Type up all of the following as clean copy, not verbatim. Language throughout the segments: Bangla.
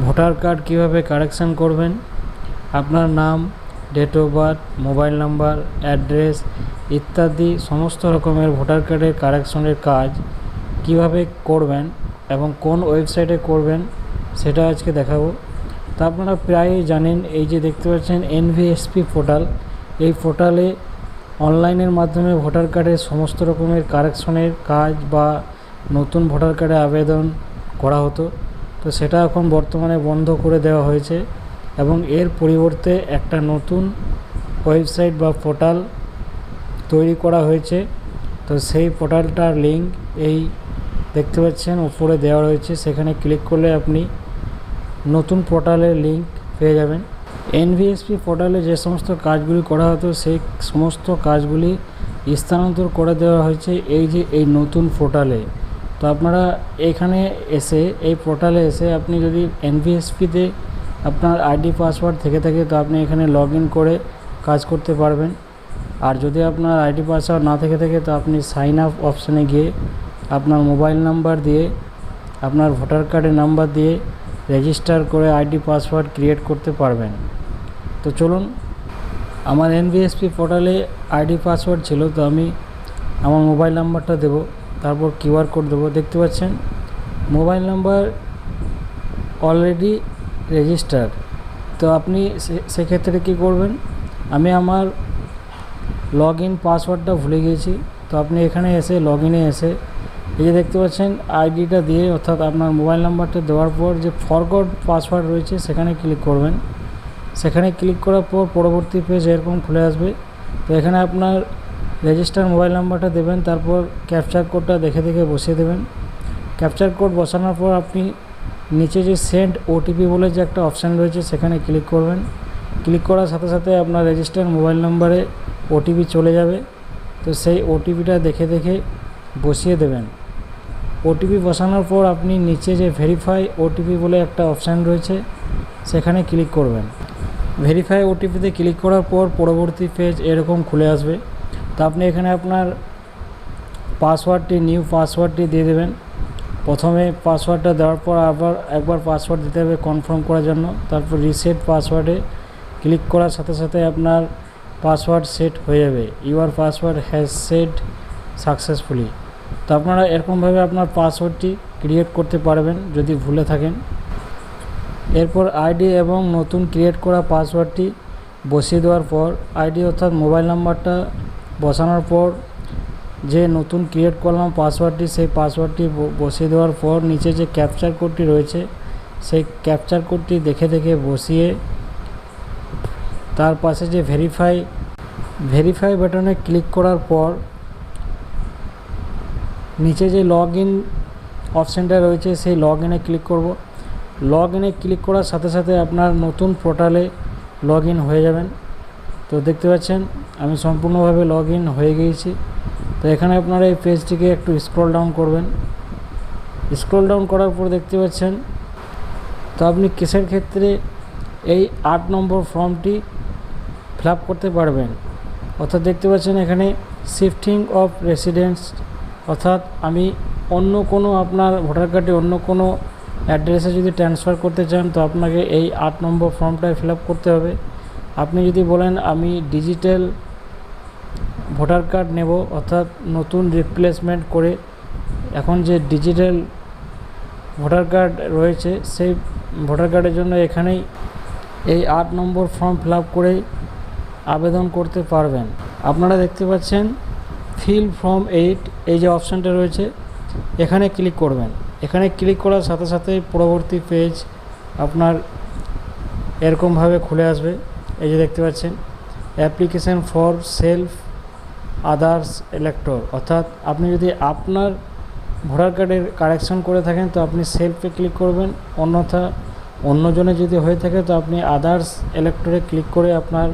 ভোটার কার্ড কীভাবে কারেকশান করবেন, আপনার নাম, date of birth, mobile number, address ইত্যাদি সমস্ত রকমের ভোটার কার্ডের কারেকশনের কাজ কিভাবে করবেন এবং কোন ওয়েবসাইটে করবেন সেটা আজকে দেখাবো। তো আপনারা প্রায়ই জানেন, এই যে দেখতে পাচ্ছেন এনভিএসপি পোর্টাল, এই পোর্টালে অনলাইনের মাধ্যমে ভোটার কার্ডের সমস্ত রকমের কারেকশনের কাজ বা নতুন ভোটার কার্ডে আবেদন করা হতো। তো সেটা এখন বর্তমানে বন্ধ করে দেওয়া হয়েছে এবং এর পরিবর্তে একটা নতুন ওয়েবসাইট বা পোর্টাল তৈরি করা হয়েছে। তো সেই পোর্টালটার লিঙ্ক এই দেখতে পাচ্ছেন উপরে দেওয়া রয়েছে, সেখানে ক্লিক করলে আপনি নতুন পোর্টালের লিঙ্ক পেয়ে যাবেন। এনভিএসপি পোর্টালে যে সমস্ত কাজগুলি করা হতো সেই সমস্ত কাজগুলি স্থানান্তর করে দেওয়া হয়েছে এই নতুন পোর্টালে। তো আপনারা এখানে এসে এই পোর্টালে এসে আপনি যদি এনভিএসপিতে আপনার আইডি পাসওয়ার্ড থেকে থাকে তো আপনি এখানে লগ ইন করে কাজ করতে পারবেন। আর যদি আপনার আইডি পাসওয়ার্ড না থেকে থাকে তো আপনি সাইন আপ অপশানে গিয়ে আপনার মোবাইল নাম্বার দিয়ে আপনার ভোটার কার্ডের নাম্বার দিয়ে রেজিস্টার করে আইডি পাসওয়ার্ড ক্রিয়েট করতে পারবেন। তো চলুন, আমার এনভিএসপি পোর্টালে আইডি পাসওয়ার্ড ছিল, তো আমি আমার মোবাইল নাম্বারটা দেব, তারপর কিউআর কোড দেবো। দেখতে পাচ্ছেন মোবাইল নাম্বার অলরেডি রেজিস্টার। তো আপনি সেক্ষেত্রে কী করবেন, আমি আমার লগ ইন পাসওয়ার্ডটা ভুলে গিয়েছি। তো আপনি এখানে এসে লগ ইনে এসে এই যে দেখতে পাচ্ছেন আইডিটা দিয়ে অর্থাৎ আপনার মোবাইল নাম্বারটা দেওয়ার পর যে ফরগট পাসওয়ার্ড রয়েছে সেখানে ক্লিক করবেন। সেখানে ক্লিক করার পর পরবর্তী পেজ এরকম খুলে আসবে। তো এখানে আপনার রেজিস্টার মোবাইল নাম্বারটা দেবেন, তারপর ক্যাপচার কোডটা দেখে বসিয়ে দেবেন। ক্যাপচার কোড বসানোর পর আপনি নিচে যে সেন্ড ওটিপি বলে যে একটা অপশান রয়েছে সেখানে ক্লিক করবেন। ক্লিক করার সাথে সাথে আপনার রেজিস্টার মোবাইল নাম্বারে ওটিপি চলে যাবে। তো সেই ওটিপিটা দেখে বসিয়ে দেবেন। ওটিপি বসানোর পর আপনি নিচে যে ভেরিফাই ওটিপি বলে একটা অপশান রয়েছে সেখানে ক্লিক করবেন। ভেরিফাই ওটিপিতে ক্লিক করার পর পরবর্তী পেজ এরকম খুলে আসবে। তো আপনি এখানে আপনার নিউ পাসওয়ার্ডটি দিয়ে দেবেন। প্রথমে পাসওয়ার্ডটা দেওয়ার পর আবার একবার পাসওয়ার্ড দিতে হবে কনফার্ম করার জন্য। তারপর রিসেট পাসওয়ার্ডে ক্লিক করার সাথে সাথে আপনার পাসওয়ার্ড সেট হয়ে যাবে। Your password has set successfully. তো আপনারা এরকমভাবে আপনার পাসওয়ার্ডটি ক্রিয়েট করতে পারবেন যদি ভুলে থাকেন। এরপর আইডি এবং নতুন ক্রিয়েট করা পাসওয়ার্ডটি বসিয়ে দেওয়ার পর আইডি অর্থাৎ মোবাইল নাম্বারটা বসানোর পর যে নতুন ক্রিয়েট করলাম পাসওয়ার্ডটি, সেই পাসওয়ার্ডটি বসিয়ে দেওয়ার পর নিচে যে ক্যাপচার কোডটি রয়েছে সেই ক্যাপচার কোডটি দেখে বসিয়ে তার পাশে যে ভেরিফাই বাটনে ক্লিক করার পর নিচে যে লগ ইন অপশানটা রয়েছে সেই লগ ইনে ক্লিক করব। লগ ইনে ক্লিক করার সাথে সাথে আপনার নতুন পোর্টালে লগ ইন হয়ে যাবেন। তো দেখতে পাচ্ছেন আমি সম্পূর্ণভাবে লগ ইন হয়ে গিয়েছি। তো এখানে আপনারা এই পেজটিকে একটু স্ক্রল ডাউন করবেন। স্ক্রল ডাউন করার পর দেখতে পাচ্ছেন তো আপনি কেসের ক্ষেত্রে এই 8 নম্বর ফর্মটি ফিল আপ করতে পারবেন। অর্থাৎ দেখতে পাচ্ছেন এখানে শিফটিং অফ রেসিডেন্স, অর্থাৎ আমি অন্য কোনো আপনার ভোটার কার্ডে অন্য কোনো অ্যাড্রেসে যদি ট্রান্সফার করতে চান তো আপনাকে এই 8 নম্বর ফর্মটায় ফিল আপ করতে হবে। আপনি যদি বলেন আমি ডিজিটাল ভোটার কার্ড নেব, অর্থাৎ নতুন রিপ্লেসমেন্ট করে এখন যে ডিজিটাল ভোটার কার্ড রয়েছে সেই ভোটার কার্ডের জন্য এখানেই এই 8 নম্বর ফর্ম ফিল আপ করে আবেদন করতে পারবেন। আপনারা দেখতে পাচ্ছেন ফিল ফর্ম 8 এই যে অপশানটা রয়েছে এখানে ক্লিক করবেন। এখানে ক্লিক করার সাথে সাথে পরবর্তী পেজ আপনার এরকমভাবে খুলে আসবে। এই যে দেখতে পাচ্ছেন অ্যাপ্লিকেশন ফর সেলফ আদার্স এলেক্টর, অর্থাৎ আপনি যদি আপনার ভোটার কার্ডের কারেকশন করে থাকেন তো আপনি সেলফে ক্লিক করবেন, অন্যথা অন্যজনের যদি হয়ে থাকে তো আপনি আদার্স এলেক্টরে ক্লিক করে আপনার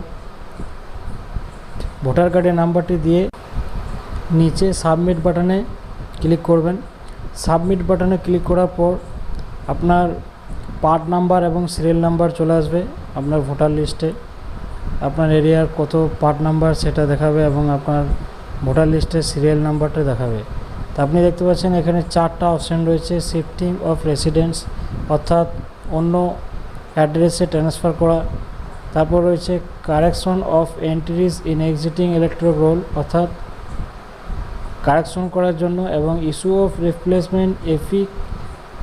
ভোটার কার্ডের নাম্বারটি দিয়ে নিচে সাবমিট বাটনে ক্লিক করবেন। সাবমিট বাটনে ক্লিক করার পর আপনার পার্ট নাম্বার এবং সিরিয়াল নাম্বার চলে আসবে আপনার ভোটার লিস্টে। আপনার এরিয়ার কত পার্ট নাম্বার সেটা দেখাবে এবং আপনার ভোটার লিস্টের সিরিয়াল নাম্বারটা দেখাবে। তো আপনি দেখতে পাচ্ছেন এখানে 4টা অপশান রয়েছে শিফটিং অফ রেসিডেন্স, অর্থাৎ অন্য অ্যাড্রেসে ট্রান্সফার করা। তারপর রয়েছে correction of entries in existing electoral roll, অর্থাৎ কারেকশন করার জন্য, এবং issue of replacement epic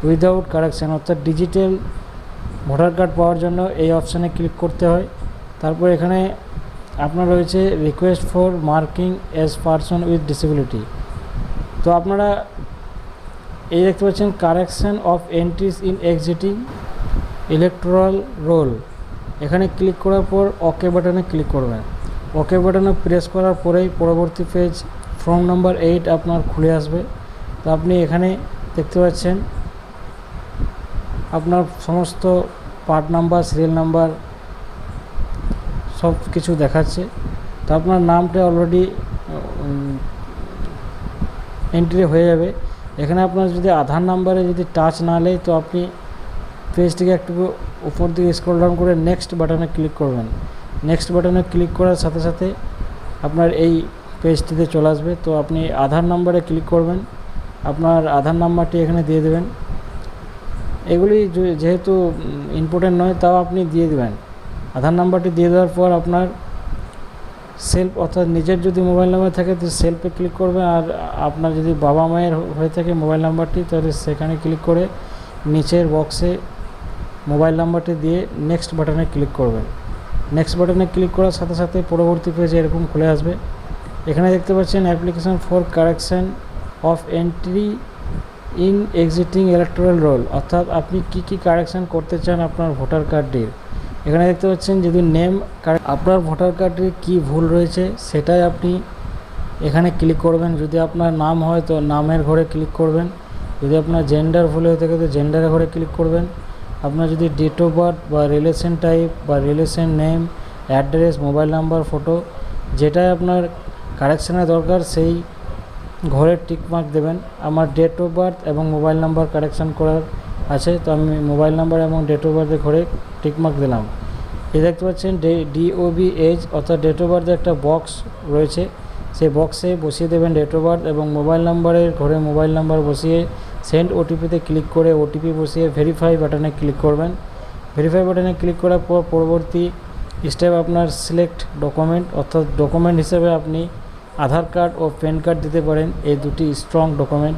without correction, অর্থাৎ ডিজিটাল ভোটার কার্ড পাওয়ার জন্য এই অপশানে ক্লিক করতে হয়। তারপর এখানে আপনার রয়েছে request for marking as person with disability. তো আপনারা এই দেখতে পাচ্ছেন correction of entries in existing electoral roll, এখানে ক্লিক করার পর ওকে বাটনে ক্লিক করবেন। ওকে বাটনে প্রেস করার পরেই পরবর্তী পেজ ফর্ম নাম্বার 8 আপনার খুলে আসবে। তো আপনি এখানে দেখতে পাচ্ছেন আপনার সমস্ত পার্ট নাম্বার, সিরিয়াল নাম্বার সব কিছু দেখাচ্ছে। তো আপনার নামটা অলরেডি এন্ট্রি হয়ে যাবে। এখানে আপনার যদি আধার নাম্বারে যদি টাচ না নেয় তো আপনি পেজটিকে একটু উপর দিকে স্ক্রল ডাউন করে নেক্সট বাটনে ক্লিক করবেন। নেক্সট বাটনে ক্লিক করার সাথে সাথে আপনার এই পেজটিতে চলে আসবে। তো আপনি আধার নাম্বারে ক্লিক করবেন, আপনার আধার নাম্বারটি এখানে দিয়ে দেবেন। এগুলি যেহেতু ইম্পর্টেন্ট নয় তাও আপনি দিয়ে দেবেন। আধার নাম্বারটি দিয়ে দেওয়ার পর আপনার সেলফ, অর্থাৎ নিজের যদি মোবাইল নাম্বার থাকে তো সেলফে ক্লিক করবেন, আর আপনার যদি বাবা মায়ের হয়ে থাকে মোবাইল নাম্বারটি তাহলে সেখানে ক্লিক করে নিচের বক্সে মোবাইল নাম্বারটি দিয়ে নেক্সট বাটনে ক্লিক করবেন। নেক্সট বাটনে ক্লিক করার সাথে সাথে পরবর্তী পেজে এরকম খুলে আসবে। এখানে দেখতে পাচ্ছেন application for correction of entry in existing electoral roll, অর্থাৎ আপনি কি কারেকশন করতে চান আপনার ভোটার কার্ডটির। এখানে দেখতে পাচ্ছেন যদি নেম, আপনার ভোটার কার্ডটির কী ভুল রয়েছে সেটাই আপনি এখানে ক্লিক করবেন। যদি আপনার নাম হয় তো নামের ঘরে ক্লিক করবেন, যদি আপনার জেন্ডার ভুল হয়ে থাকে তো জেন্ডারের ঘরে ক্লিক করবেন। আপনার যদি ডেট অফ বার্থ বা রিলেশন টাইপ বা relation name, address, mobile number, photo যেটাই আপনার কারেকশানের দরকার সেই ঘরে টিকমার্ক দেবেন। আমার ডেট অফ বার্থ এবং মোবাইল নাম্বার কারেকশান করার আছে, তো আমি মোবাইল নাম্বার এবং ডেট অফ বার্থের ঘরে টিকমার্ক দিলাম। এই দেখতে পাচ্ছেন ডিওবি এজ, অর্থাৎ ডেট অফ বার্থের একটা বক্স রয়েছে, সেই বক্সে বসিয়ে দেবেন ডেট অফ বার্থ এবং মোবাইল নাম্বারের ঘরে মোবাইল নাম্বার বসিয়ে সেন্ড ওটিপিতে ক্লিক করে ওটিপি বসিয়ে ভেরিফাই বাটনে ক্লিক করবেন। ভেরিফাই বাটনে ক্লিক করার পর পরবর্তী স্টেপ আপনার সিলেক্ট ডকুমেন্ট, অর্থাৎ ডকুমেন্ট হিসেবে আপনি আধার কার্ড ও প্যান কার্ড দিতে পারেন, এই দুটি স্ট্রং ডকুমেন্ট।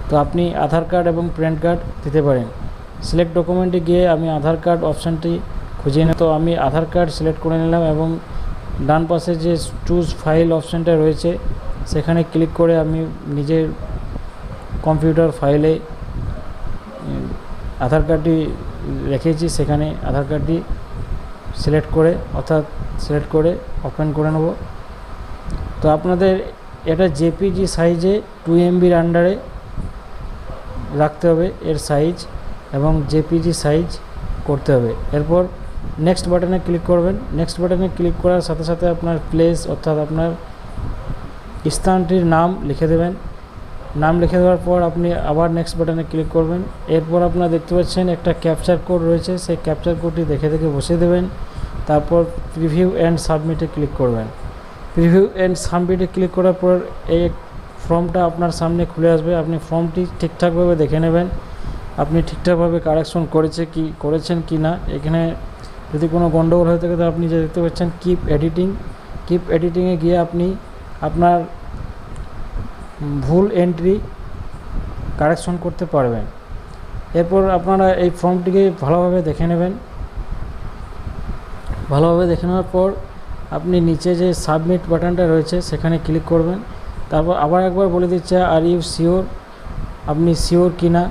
তো আপনি আধার কার্ড এবং প্যান কার্ড দিতে পারেন। সিলেক্ট ডকুমেন্টে গিয়ে আমি আধার কার্ড অপশানটি খুঁজে নিই, তো আমি আধার কার্ড সিলেক্ট করে নিলাম এবং ডান পাশে যে চুজ ফাইল অপশানটা রয়েছে সেখানে ক্লিক করে আমি নিজের কম্পিউটার ফাইলে আধার কার্ডটি রেখেছি, সেখানে আধার কার্ডটি সিলেক্ট করে ওপেন করে নেব। তো আপনাদের এটা জেপিজি সাইজে 2 MB আন্ডারে রাখতে হবে এর সাইজ, এবং জেপিজি সাইজ করতে হবে। এরপর নেক্সট বাটনে ক্লিক করবেন। নেক্সট বাটনে ক্লিক করার সাথে সাথে আপনার প্লেস, অর্থাৎ আপনার স্থানটির নাম লিখে দেবেন। নাম লিখে দেওয়ার পর আপনি আবার নেক্সট বাটনে ক্লিক করবেন। এরপর আপনারা দেখতে পাচ্ছেন একটা ক্যাপচার কোড রয়েছে, সেই ক্যাপচার কোডটি দেখে বসিয়ে দেবেন। তারপর প্রিভিউ অ্যান্ড সাবমিটে ক্লিক করবেন। প্রিভিউ অ্যান্ড সাবমিটে ক্লিক করার পর এই ফর্মটা আপনার সামনে খুলে আসবে। আপনি ফর্মটি ঠিকঠাকভাবে দেখে নেবেন, আপনি ঠিকঠাকভাবে কারেকশন করেছেন কি না। এখানে যদি কোনো গণ্ডগোল হয়ে থাকে তো আপনি যে দেখতে পাচ্ছেন কিপ এডিটিংয়ে গিয়ে আপনি আপনার ভুল এন্ট্রি কারেকশন করতে পারবেন। এরপর আপনারা এই ফর্মটিকে ভালোভাবে দেখে নেবেন। ভালোভাবে দেখে নেওয়ার পর আপনি নিচে যে সাবমিট বাটনটা রয়েছে সেখানে ক্লিক করবেন। তারপর আবার একবার বলে দিচ্ছে আর ইউ শিওর, আপনি শিওর কি না।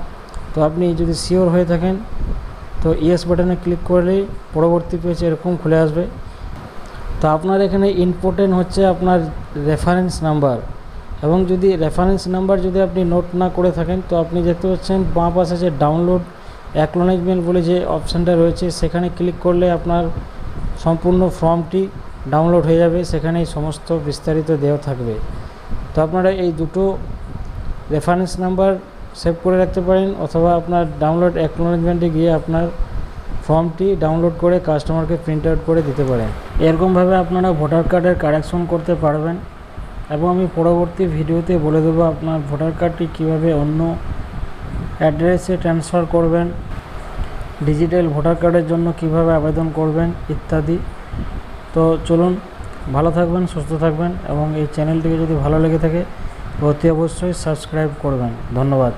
তো আপনি যদি শিওর হয়ে থাকেন তো ইয়েস বাটনে ক্লিক করলেই পরবর্তী পেজ এরকম খুলে আসবে। তো আপনার এখানে ইম্পর্টেন্ট হচ্ছে আপনার রেফারেন্স নাম্বার, এবং যদি রেফারেন্স নাম্বার যদি আপনি নোট না করে থাকেন তো আপনি দেখতে পাচ্ছেন বাঁ পাশে যে ডাউনলোড অ্যাকনোলেজমেন্ট বলে যে অপশানটা রয়েছে সেখানে ক্লিক করলে আপনার সম্পূর্ণ ফর্মটি ডাউনলোড হয়ে যাবে, সেখানেই সমস্ত বিস্তারিত দেওয়া থাকবে। তো আপনারা এই দুটো রেফারেন্স নাম্বার সেভ করে রাখতে পারেন, অথবা আপনার ডাউনলোড অ্যাকনোলেজমেন্টে গিয়ে আপনার ফর্মটি ডাউনলোড করে কাস্টমারকে প্রিন্ট আউট করে দিতে পারেন। এরকমভাবে আপনারা ভোটার কার্ডের কারেকশন করতে পারবেন, এবং আমি পরবর্তী ভিডিওতে বলে দেবো আপনার ভোটার কার্ডটি কীভাবে অন্য অ্যাড্রেসে ট্রান্সফার করবেন ডিজিটাল ভোটার কার্ডের জন্য কিভাবে আবেদন করবেন ইত্যাদি। তো চলুন, ভালো থাকবেন, সুস্থ থাকবেন, এবং এই চ্যানেলটিকে যদি ভালো লেগে থাকে অতি অবশ্যই সাবস্ক্রাইব করবেন। ধন্যবাদ।